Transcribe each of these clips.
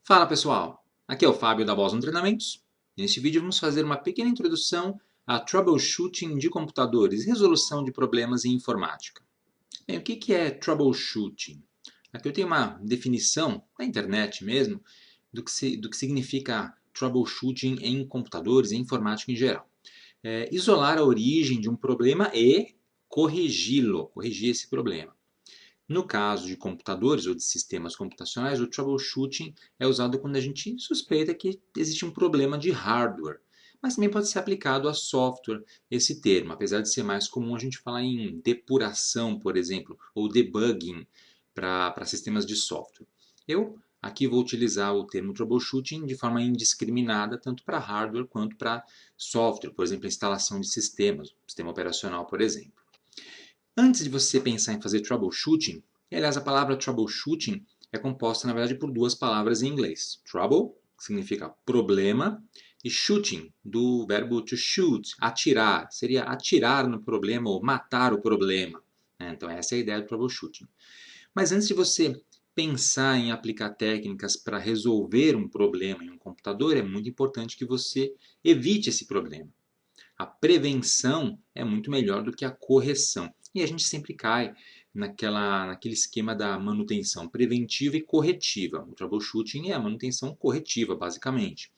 Fala pessoal, aqui é o Fábio da Boston Treinamentos. Neste vídeo vamos fazer uma pequena introdução a troubleshooting de computadores e resolução de problemas em informática. Bem, o que é troubleshooting? Aqui eu tenho uma definição na internet mesmo do que significa troubleshooting em computadores e informática em geral. É isolar a origem de um problema e corrigir esse problema. No caso de computadores ou de sistemas computacionais, o troubleshooting é usado quando a gente suspeita que existe um problema de hardware, mas também pode ser aplicado a software esse termo, apesar de ser mais comum a gente falar em depuração, por exemplo, ou debugging para sistemas de software. Eu aqui vou utilizar o termo troubleshooting de forma indiscriminada, tanto para hardware quanto para software, por exemplo, a instalação de sistemas, sistema operacional, por exemplo. Antes de você pensar em fazer troubleshooting, e aliás a palavra troubleshooting é composta na verdade por duas palavras em inglês. Trouble, que significa problema, e shooting, do verbo to shoot, atirar. Seria atirar no problema ou matar o problema. Então essa é a ideia do troubleshooting. Mas antes de você pensar em aplicar técnicas para resolver um problema em um computador, é muito importante que você evite esse problema. A prevenção é muito melhor do que a correção. E a gente sempre cai naquele esquema da manutenção preventiva e corretiva. O troubleshooting é a manutenção corretiva, basicamente.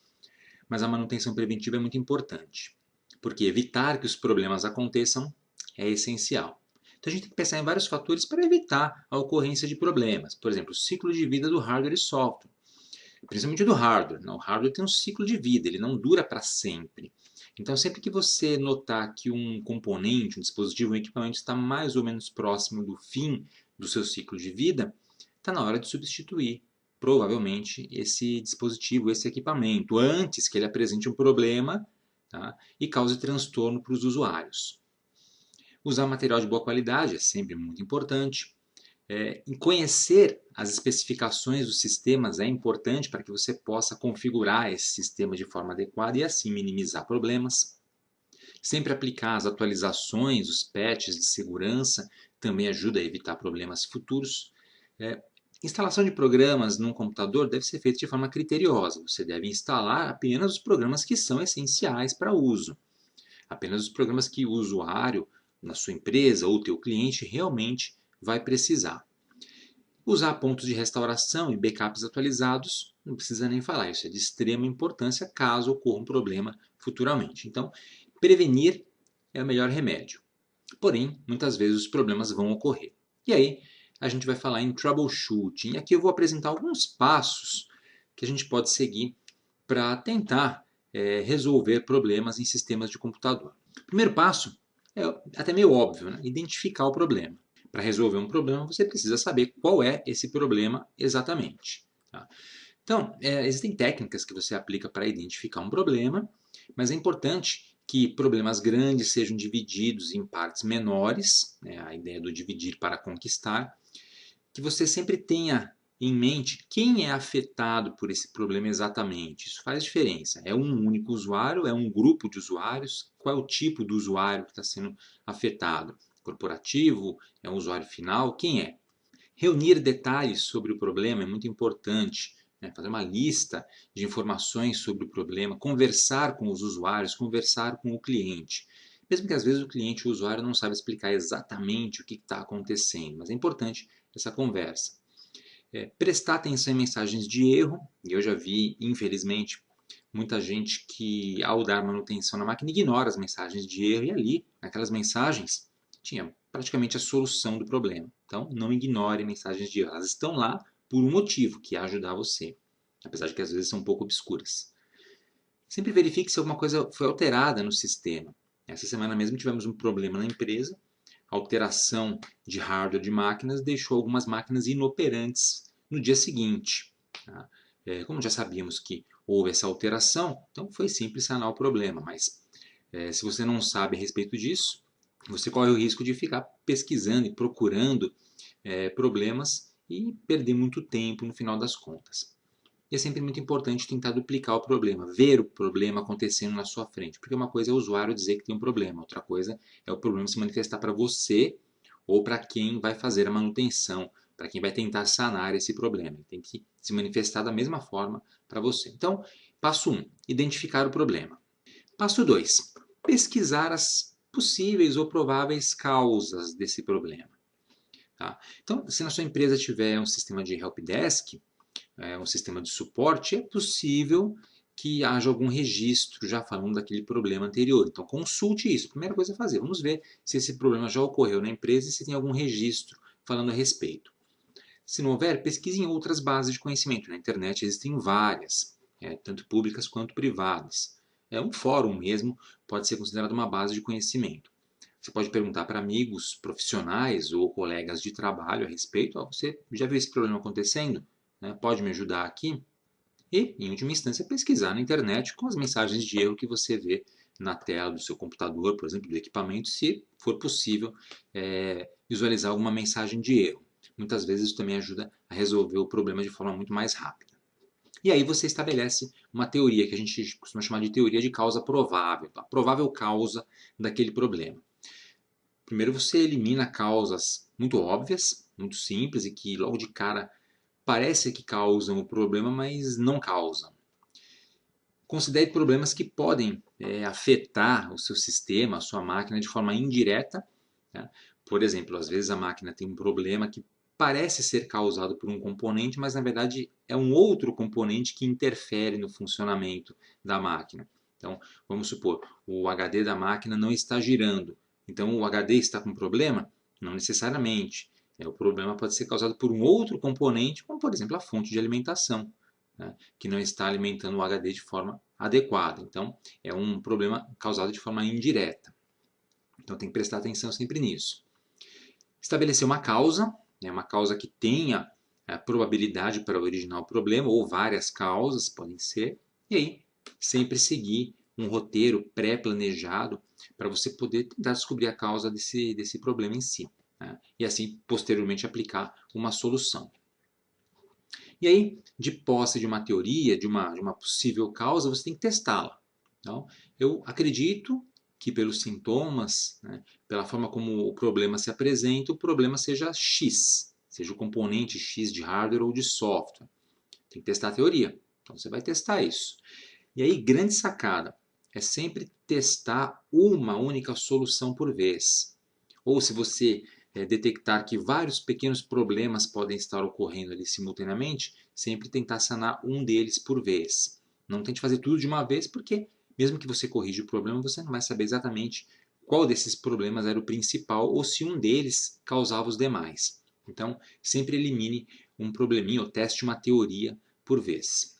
Mas a manutenção preventiva é muito importante, porque evitar que os problemas aconteçam é essencial. Então a gente tem que pensar em vários fatores para evitar a ocorrência de problemas. Por exemplo, o ciclo de vida do hardware e software. Principalmente do hardware. O hardware tem um ciclo de vida, ele não dura para sempre. Então, sempre que você notar que um componente, um dispositivo, um equipamento está mais ou menos próximo do fim do seu ciclo de vida, está na hora de substituir, provavelmente, esse dispositivo, esse equipamento, antes que ele apresente um problema, tá, e cause transtorno para os usuários. Usar material de boa qualidade é sempre muito importante. Conhecer as especificações dos sistemas é importante para que você possa configurar esse sistema de forma adequada e assim minimizar problemas. Sempre aplicar as atualizações, os patches de segurança também ajuda a evitar problemas futuros. Instalação de programas num computador deve ser feita de forma criteriosa. Você deve instalar apenas os programas que são essenciais para uso. Apenas os programas que o usuário, na sua empresa ou teu cliente realmente vai precisar. Usar pontos de restauração e backups atualizados, não precisa nem falar, isso é de extrema importância caso ocorra um problema futuramente. Então, prevenir é o melhor remédio. Porém, muitas vezes os problemas vão ocorrer. E aí, a gente vai falar em troubleshooting. Aqui eu vou apresentar alguns passos que a gente pode seguir para tentar resolver problemas em sistemas de computador. O primeiro passo é até meio óbvio, né? Identificar o problema. Para resolver um problema, você precisa saber qual é esse problema exatamente. Tá? Então, existem técnicas que você aplica para identificar um problema, mas é importante que problemas grandes sejam divididos em partes menores, né? A ideia do dividir para conquistar, que você sempre tenha em mente quem é afetado por esse problema exatamente. Isso faz diferença. É um único usuário? É um grupo de usuários? Qual é o tipo do usuário que está sendo afetado? Corporativo? É um usuário final? Quem é? Reunir detalhes sobre o problema é muito importante. Fazer uma lista de informações sobre o problema, conversar com os usuários, conversar com o cliente. Mesmo que às vezes o cliente, o usuário, não sabe explicar exatamente o que está acontecendo, mas é importante essa conversa. Prestar atenção em mensagens de erro, e eu já vi, infelizmente, muita gente que, ao dar manutenção na máquina, ignora as mensagens de erro e ali, naquelas mensagens, tinha praticamente a solução do problema. Então, não ignore mensagens de erro, elas estão lá por um motivo, que é ajudar você, apesar de que às vezes são um pouco obscuras. Sempre verifique se alguma coisa foi alterada no sistema. Essa semana mesmo tivemos um problema na empresa, alteração de hardware de máquinas deixou algumas máquinas inoperantes no dia seguinte. Tá? Como já sabíamos que houve essa alteração, então foi simples sanar o problema, mas se você não sabe a respeito disso, você corre o risco de ficar pesquisando e procurando problemas e perder muito tempo no final das contas. E é sempre muito importante tentar duplicar o problema, ver o problema acontecendo na sua frente. Porque uma coisa é o usuário dizer que tem um problema, outra coisa é o problema se manifestar para você ou para quem vai fazer a manutenção, para quem vai tentar sanar esse problema. Ele tem que se manifestar da mesma forma para você. Então, passo 1, identificar o problema. Passo 2, pesquisar as possíveis ou prováveis causas desse problema. Tá? Então, se na sua empresa tiver um sistema de helpdesk, um sistema de suporte, é possível que haja algum registro já falando daquele problema anterior. Então, consulte isso. Primeira coisa a fazer, vamos ver se esse problema já ocorreu na empresa e se tem algum registro falando a respeito. Se não houver, pesquise em outras bases de conhecimento. Na internet existem várias, tanto públicas quanto privadas. Um fórum mesmo pode ser considerado uma base de conhecimento. Você pode perguntar para amigos profissionais ou colegas de trabalho a respeito. Você já viu esse problema acontecendo? Pode me ajudar aqui? E, em última instância, pesquisar na internet com as mensagens de erro que você vê na tela do seu computador, por exemplo, do equipamento, se for possível visualizar alguma mensagem de erro. Muitas vezes isso também ajuda a resolver o problema de forma muito mais rápida. E aí você estabelece uma teoria que a gente costuma chamar de teoria de causa provável, a provável causa daquele problema. Primeiro você elimina causas muito óbvias, muito simples e que logo de cara parece que causam o problema, mas não causam. Considere problemas que podem afetar o seu sistema, a sua máquina de forma indireta. Por exemplo, às vezes a máquina tem um problema que parece ser causado por um componente, mas na verdade é um outro componente que interfere no funcionamento da máquina. Então, vamos supor, o HD da máquina não está girando. Então, o HD está com problema? Não necessariamente. O problema pode ser causado por um outro componente, como por exemplo a fonte de alimentação, que não está alimentando o HD de forma adequada. Então, é um problema causado de forma indireta. Então, tem que prestar atenção sempre nisso. Estabelecer uma causa que tenha a probabilidade para originar o problema, ou várias causas podem ser, e aí sempre seguir um roteiro pré-planejado para você poder tentar descobrir a causa desse problema em si. E assim, posteriormente, aplicar uma solução. E aí, de posse de uma teoria, de uma possível causa, você tem que testá-la. Então, eu acredito que pelos sintomas, pela forma como o problema se apresenta, o problema seja X, seja o componente X de hardware ou de software. Tem que testar a teoria. Então você vai testar isso. E aí, grande sacada, é sempre testar uma única solução por vez. Ou se você detectar que vários pequenos problemas podem estar ocorrendo ali simultaneamente, sempre tentar sanar um deles por vez. Não tente fazer tudo de uma vez, porque mesmo que você corrija o problema, você não vai saber exatamente qual desses problemas era o principal ou se um deles causava os demais. Então, sempre elimine um probleminha ou teste uma teoria por vez.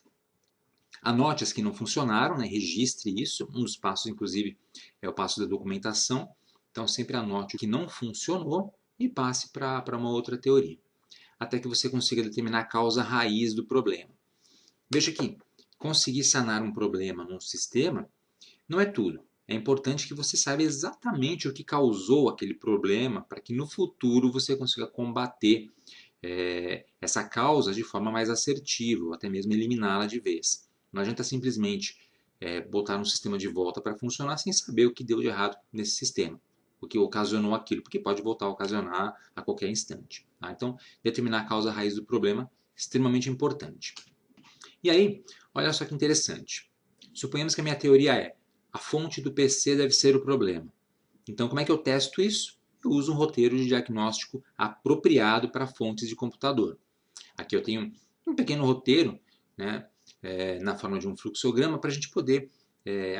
Anote as que não funcionaram, registre isso. Um dos passos, inclusive, é o passo da documentação. Então, sempre anote o que não funcionou e passe para uma outra teoria, até que você consiga determinar a causa raiz do problema. Veja aqui, conseguir sanar um problema num sistema não é tudo. É importante que você saiba exatamente o que causou aquele problema para que no futuro você consiga combater essa causa de forma mais assertiva, ou até mesmo eliminá-la de vez. Não adianta simplesmente botar um sistema de volta para funcionar sem saber o que deu de errado nesse sistema, o que ocasionou aquilo, porque pode voltar a ocasionar a qualquer instante. Então, determinar a causa raiz do problema é extremamente importante. E aí, olha só que interessante. Suponhamos que a minha teoria é: a fonte do PC deve ser o problema. Então, como é que eu testo isso? Eu uso um roteiro de diagnóstico apropriado para fontes de computador. Aqui eu tenho um pequeno roteiro, na forma de um fluxograma, para a gente poder,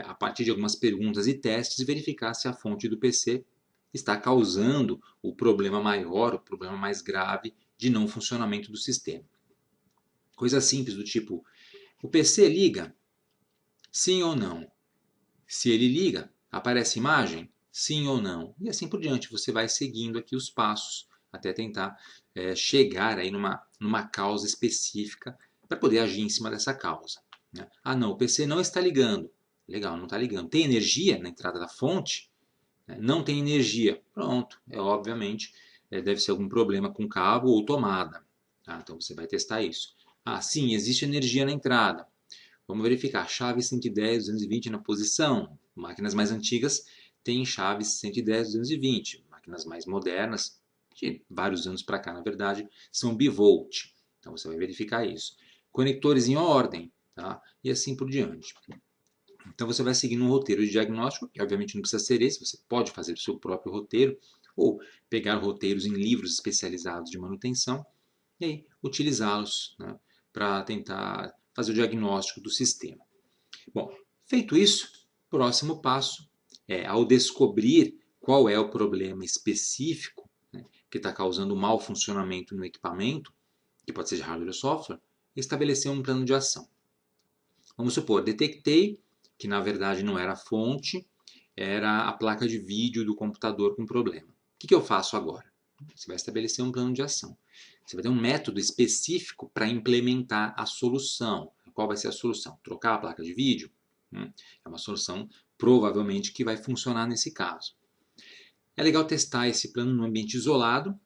a partir de algumas perguntas e testes, verificar se a fonte do PC está causando o problema maior, o problema mais grave de não funcionamento do sistema. Coisa simples do tipo: o PC liga? Sim ou não? Se ele liga, aparece imagem? Sim ou não? E assim por diante, você vai seguindo aqui os passos até tentar chegar aí numa causa específica para poder agir em cima dessa causa. Ah, não, o PC não está ligando. Legal, não está ligando. Tem energia na entrada da fonte? Não tem energia. Pronto, obviamente deve ser algum problema com cabo ou tomada. Então você vai testar isso. Ah, sim, existe energia na entrada. Vamos verificar, chave 110, 220 na posição. Máquinas mais antigas têm chaves 110, 220. Máquinas mais modernas de vários anos para cá, na verdade, são bivolt. Então você vai verificar isso. Conectores em ordem, tá? E assim por diante. Então você vai seguindo um roteiro de diagnóstico, que obviamente não precisa ser esse, você pode fazer o seu próprio roteiro, ou pegar roteiros em livros especializados de manutenção, e aí utilizá-los, né, para tentar fazer o diagnóstico do sistema. Bom, feito isso, próximo passo é, ao descobrir qual é o problema específico, né, que está causando mau funcionamento no equipamento, que pode ser de hardware ou software, estabelecer um plano de ação. Vamos supor, detectei que na verdade não era a fonte, era a placa de vídeo do computador com problema. O que eu faço agora? Você vai estabelecer um plano de ação. Você vai ter um método específico para implementar a solução. Qual vai ser a solução? Trocar a placa de vídeo? É uma solução provavelmente que vai funcionar nesse caso. É legal testar esse plano no ambiente isolado,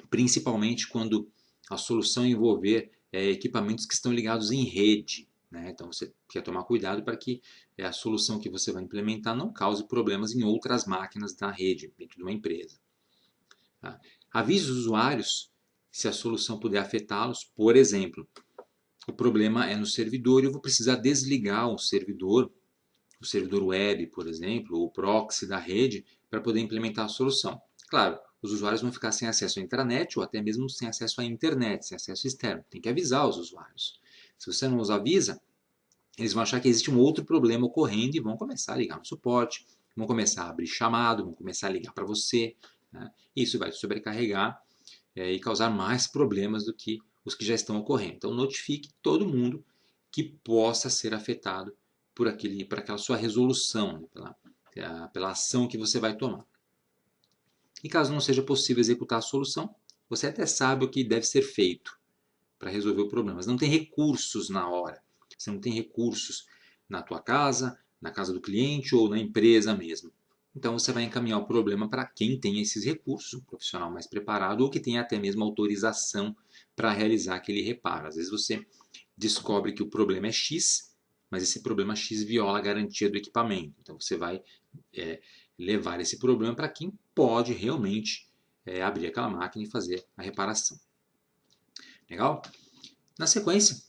principalmente quando a solução envolver equipamentos que estão ligados em rede. Né? Então você quer tomar cuidado para que a solução que você vai implementar não cause problemas em outras máquinas da rede, dentro de uma empresa. Tá? Avise os usuários se a solução puder afetá-los. Por exemplo, o problema é no servidor e eu vou precisar desligar o servidor web, por exemplo, ou o proxy da rede, para poder implementar a solução. Claro, os usuários vão ficar sem acesso à intranet ou até mesmo sem acesso à internet, sem acesso externo. Tem que avisar os usuários. Se você não os avisa, eles vão achar que existe um outro problema ocorrendo e vão começar a ligar no suporte, vão começar a abrir chamado, vão começar a ligar para você. Né? Isso vai sobrecarregar e causar mais problemas do que os que já estão ocorrendo. Então notifique todo mundo que possa ser afetado por aquela sua resolução, né? pela ação que você vai tomar. E caso não seja possível executar a solução, você até sabe o que deve ser feito para resolver o problema, mas não tem recursos na hora. Você não tem recursos na tua casa, na casa do cliente ou na empresa mesmo. Então você vai encaminhar o problema para quem tem esses recursos, um profissional mais preparado ou que tenha até mesmo autorização para realizar aquele reparo. Às vezes você descobre que o problema é X, mas esse problema X viola a garantia do equipamento. Então você vai levar esse problema para quem pode realmente abrir aquela máquina e fazer a reparação. Legal? Na sequência,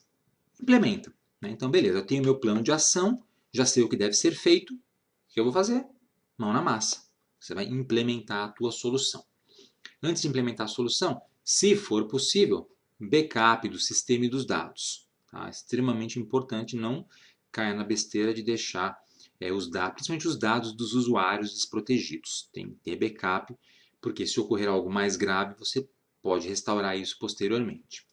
implementa. Né? Então, beleza, eu tenho meu plano de ação, já sei o que deve ser feito. O que eu vou fazer? Mão na massa. Você vai implementar a tua solução. Antes de implementar a solução, se for possível, backup do sistema e dos dados. Tá? Extremamente importante, não caia na besteira de deixar os dados, principalmente os dados dos usuários desprotegidos. Tem que ter backup, porque se ocorrer algo mais grave, você pode restaurar isso posteriormente.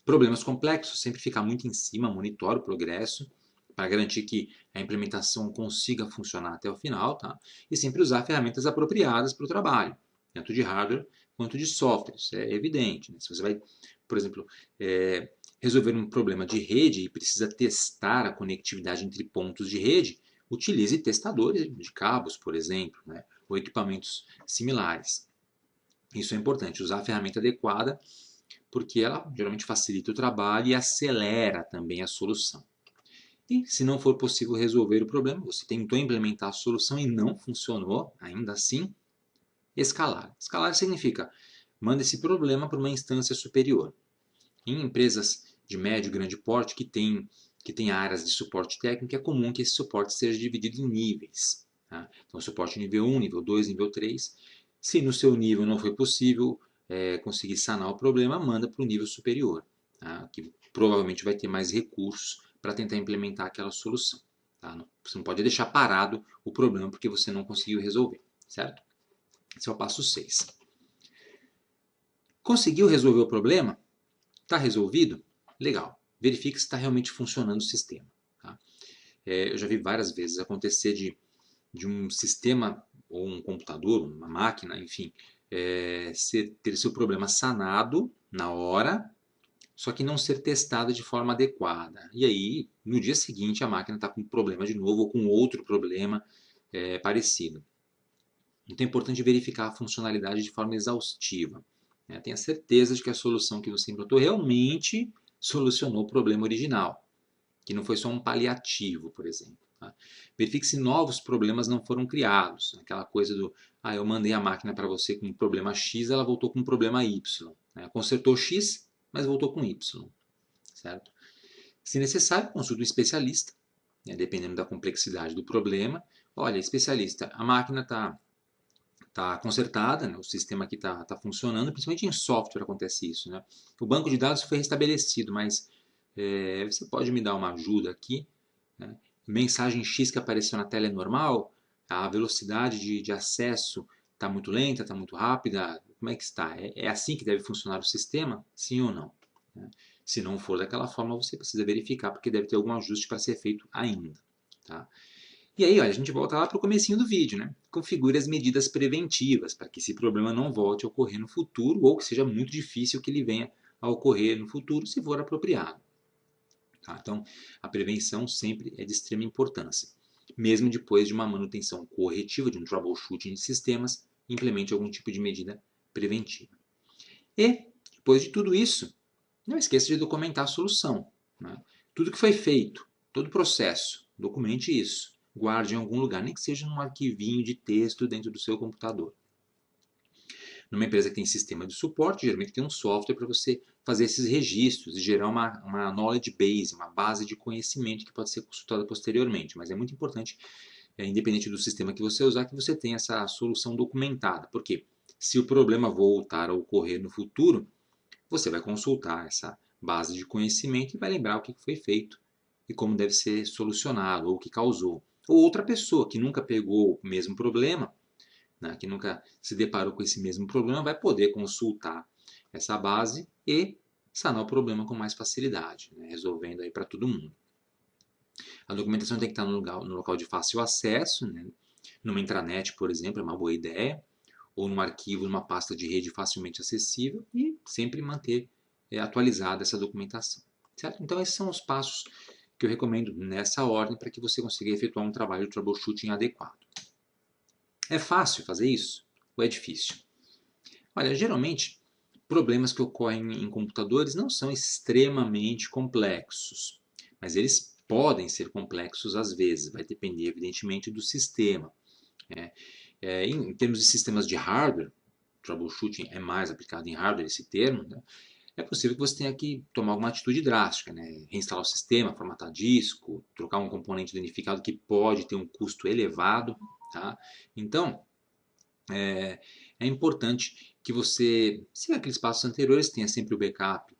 Problemas complexos, sempre ficar muito em cima, monitore o progresso, para garantir que a implementação consiga funcionar até o final, tá? E sempre usar ferramentas apropriadas para o trabalho, tanto de hardware quanto de software, isso é evidente. Né? Se você vai, por exemplo, resolver um problema de rede e precisa testar a conectividade entre pontos de rede, utilize testadores de cabos, por exemplo, né? Ou equipamentos similares. Isso é importante, usar a ferramenta adequada, porque ela geralmente facilita o trabalho e acelera também a solução. E se não for possível resolver o problema, você tentou implementar a solução e não funcionou, ainda assim, escalar. Escalar significa manda esse problema para uma instância superior. Em empresas de médio e grande porte que tem áreas de suporte técnico, é comum que esse suporte seja dividido em níveis. Tá? Então, suporte nível 1, nível 2, nível 3. Se no seu nível não foi possível conseguir sanar o problema, manda para o nível superior, tá? Que provavelmente vai ter mais recursos para tentar implementar aquela solução. Tá? Você não pode deixar parado o problema porque você não conseguiu resolver, certo? Esse é o passo 6. Conseguiu resolver o problema? Está resolvido? Legal. Verifique se está realmente funcionando o sistema. Tá? Eu já vi várias vezes acontecer de um sistema ou um computador, uma máquina, enfim, ter seu problema sanado na hora, só que não ser testado de forma adequada. E aí, no dia seguinte, a máquina está com um problema de novo ou com outro problema parecido. Então é importante verificar a funcionalidade de forma exaustiva. Tenha certeza de que a solução que você implantou realmente solucionou o problema original, que não foi só um paliativo, por exemplo. Tá? Verifique se novos problemas não foram criados. Aquela coisa do, eu mandei a máquina para você com um problema X, ela voltou com um problema Y. Né? Consertou X, mas voltou com Y. Certo? Se necessário, consulte um especialista, né? Dependendo da complexidade do problema. Olha, especialista, a máquina está consertada, né? O sistema aqui está funcionando, principalmente em software acontece isso. Né? O banco de dados foi restabelecido, mas você pode me dar uma ajuda aqui? Né? Mensagem X que apareceu na tela é normal? A velocidade de acesso está muito lenta, está muito rápida? Como é que está? É assim que deve funcionar o sistema? Sim ou não? Né? Se não for daquela forma, você precisa verificar, porque deve ter algum ajuste para ser feito ainda. Tá? E aí, olha, a gente volta lá para o comecinho do vídeo, né? Configure as medidas preventivas para que esse problema não volte a ocorrer no futuro ou que seja muito difícil que ele venha a ocorrer no futuro, se for apropriado. Tá? Então, a prevenção sempre é de extrema importância. Mesmo depois de uma manutenção corretiva, de um troubleshooting de sistemas, implemente algum tipo de medida preventiva. E, depois de tudo isso, não esqueça de documentar a solução. Né? Tudo que foi feito, todo o processo, documente isso. Guarde em algum lugar, nem que seja num arquivinho de texto dentro do seu computador. Numa empresa que tem sistema de suporte, geralmente tem um software para você fazer esses registros e gerar uma knowledge base, uma base de conhecimento que pode ser consultada posteriormente. Mas é muito importante, independente do sistema que você usar, que você tenha essa solução documentada. Por quê? Se o problema voltar a ocorrer no futuro, você vai consultar essa base de conhecimento e vai lembrar o que foi feito e como deve ser solucionado ou o que causou. Ou outra pessoa que nunca pegou o mesmo problema, né, que nunca se deparou com esse mesmo problema, vai poder consultar essa base e sanar o problema com mais facilidade, né, resolvendo aí para todo mundo. A documentação tem que estar no local de fácil acesso, né, numa intranet, por exemplo, é uma boa ideia, ou num arquivo, numa pasta de rede facilmente acessível e sempre manter atualizada essa documentação. Certo? Então, esses são os passos que eu recomendo nessa ordem para que você consiga efetuar um trabalho de troubleshooting adequado. É fácil fazer isso ou é difícil? Olha, geralmente, problemas que ocorrem em computadores não são extremamente complexos, mas eles podem ser complexos às vezes, vai depender evidentemente do sistema. Em termos de sistemas de hardware, troubleshooting é mais aplicado em hardware esse termo, né? É possível que você tenha que tomar alguma atitude drástica, né? Reinstalar o sistema, formatar disco, trocar um componente danificado que pode ter um custo elevado. Tá? Então, é importante que você siga aqueles passos anteriores, tenha sempre o backup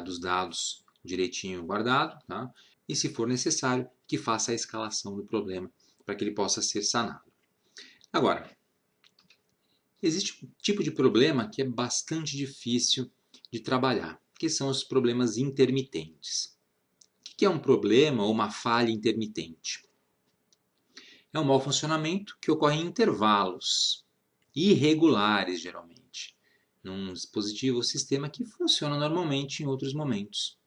dos dados direitinho guardado, tá? E se for necessário, que faça a escalação do problema para que ele possa ser sanado. Agora, existe um tipo de problema que é bastante difícil de trabalhar, que são os problemas intermitentes. O que é um problema ou uma falha intermitente? É um mau funcionamento que ocorre em intervalos irregulares, geralmente, num dispositivo ou sistema que funciona normalmente em outros momentos.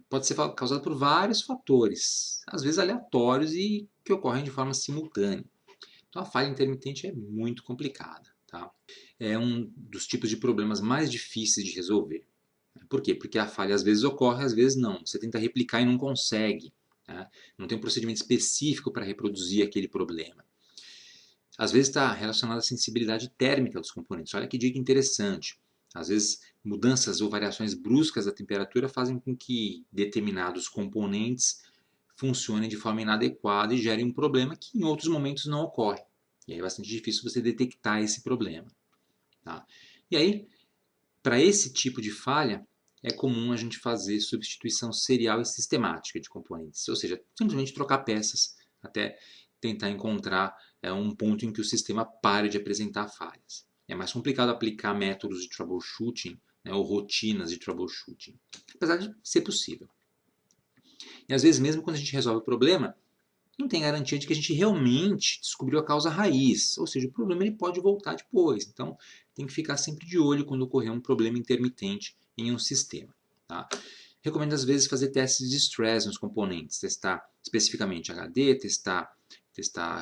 Pode ser causado por vários fatores, às vezes aleatórios e que ocorrem de forma simultânea. Então a falha intermitente é muito complicada. Tá? É um dos tipos de problemas mais difíceis de resolver. Por quê? Porque a falha às vezes ocorre, às vezes não. Você tenta replicar e não consegue. Tá? Não tem um procedimento específico para reproduzir aquele problema. Às vezes está relacionado à sensibilidade térmica dos componentes. Olha que dica interessante. Às vezes, mudanças ou variações bruscas da temperatura fazem com que determinados componentes funcionem de forma inadequada e gerem um problema que em outros momentos não ocorre. E aí é bastante difícil você detectar esse problema. Tá? E aí, para esse tipo de falha, é comum a gente fazer substituição serial e sistemática de componentes. Ou seja, simplesmente trocar peças até tentar encontrar um ponto em que o sistema pare de apresentar falhas. É mais complicado aplicar métodos de troubleshooting, né, ou rotinas de troubleshooting, apesar de ser possível. E às vezes, mesmo quando a gente resolve o problema, não tem garantia de que a gente realmente descobriu a causa raiz, ou seja, o problema ele pode voltar depois. Então, tem que ficar sempre de olho quando ocorrer um problema intermitente em um sistema. Tá? Recomendo às vezes fazer testes de stress nos componentes, testar especificamente HD, testar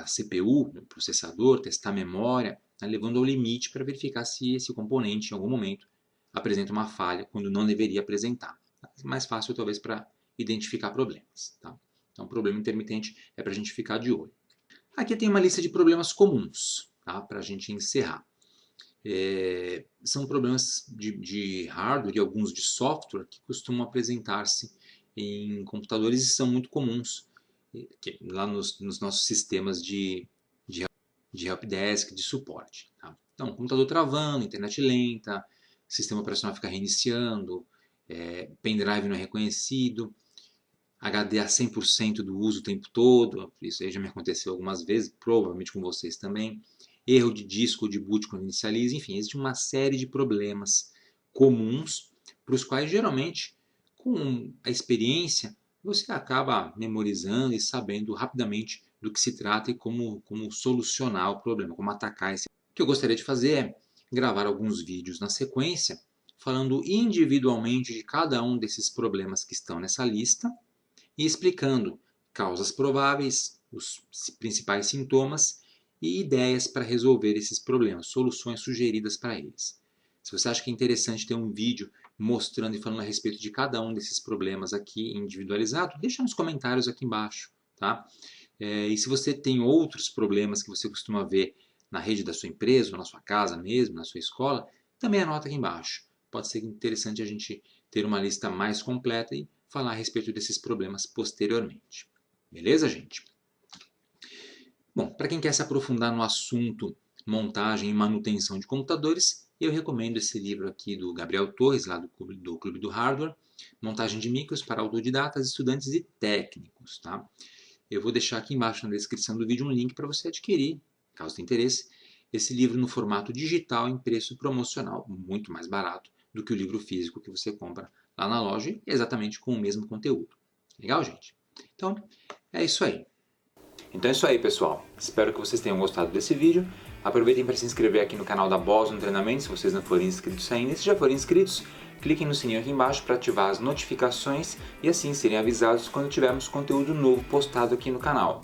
CPU, processador, testar memória, né, levando ao limite para verificar se esse componente em algum momento apresenta uma falha quando não deveria apresentar. É mais fácil talvez para identificar problemas. Tá? Então, problema intermitente é para a gente ficar de olho. Aqui tem uma lista de problemas comuns, tá? Para a gente encerrar. São problemas de hardware e alguns de software que costumam apresentar-se em computadores e são muito comuns lá nos nossos sistemas de helpdesk, de suporte. Tá? Então, computador travando, internet lenta, sistema operacional fica reiniciando, pendrive não é reconhecido, HD a 100% do uso o tempo todo, isso aí já me aconteceu algumas vezes, provavelmente com vocês também. Erro de disco ou de boot quando inicializa, enfim, existe uma série de problemas comuns para os quais geralmente com a experiência você acaba memorizando e sabendo rapidamente do que se trata e como solucionar o problema, como atacar esse. O que eu gostaria de fazer é gravar alguns vídeos na sequência falando individualmente de cada um desses problemas que estão nessa lista e explicando causas prováveis, os principais sintomas e ideias para resolver esses problemas, soluções sugeridas para eles. Se você acha que é interessante ter um vídeo mostrando e falando a respeito de cada um desses problemas aqui individualizado, deixa nos comentários aqui embaixo, tá? E se você tem outros problemas que você costuma ver na rede da sua empresa, ou na sua casa mesmo, na sua escola, também anota aqui embaixo. Pode ser interessante a gente ter uma lista mais completa e falar a respeito desses problemas posteriormente. Beleza, gente? Bom, para quem quer se aprofundar no assunto montagem e manutenção de computadores, eu recomendo esse livro aqui do Gabriel Torres, lá do Clube do Hardware, Montagem de Micros para Autodidatas, Estudantes e Técnicos. Tá? Eu vou deixar aqui embaixo na descrição do vídeo um link para você adquirir, caso tenha interesse, esse livro no formato digital em preço promocional, muito mais barato do que o livro físico que você compra lá na loja, exatamente com o mesmo conteúdo. Legal, gente? Então, é isso aí. Então é isso aí, pessoal. Espero que vocês tenham gostado desse vídeo. Aproveitem para se inscrever aqui no canal da Boston Treinamento, se vocês não forem inscritos ainda. E se já forem inscritos, cliquem no sininho aqui embaixo para ativar as notificações e assim serem avisados quando tivermos conteúdo novo postado aqui no canal.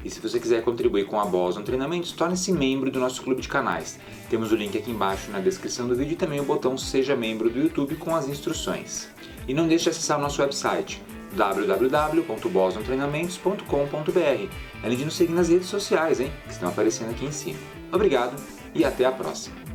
E se você quiser contribuir com a Boston Treinamentos, torne-se membro do nosso clube de canais. Temos o link aqui embaixo na descrição do vídeo e também o botão Seja Membro do YouTube com as instruções. E não deixe de acessar o nosso website www.bostontreinamentos.com.br, além de nos seguir nas redes sociais, que estão aparecendo aqui em cima. Obrigado e até a próxima!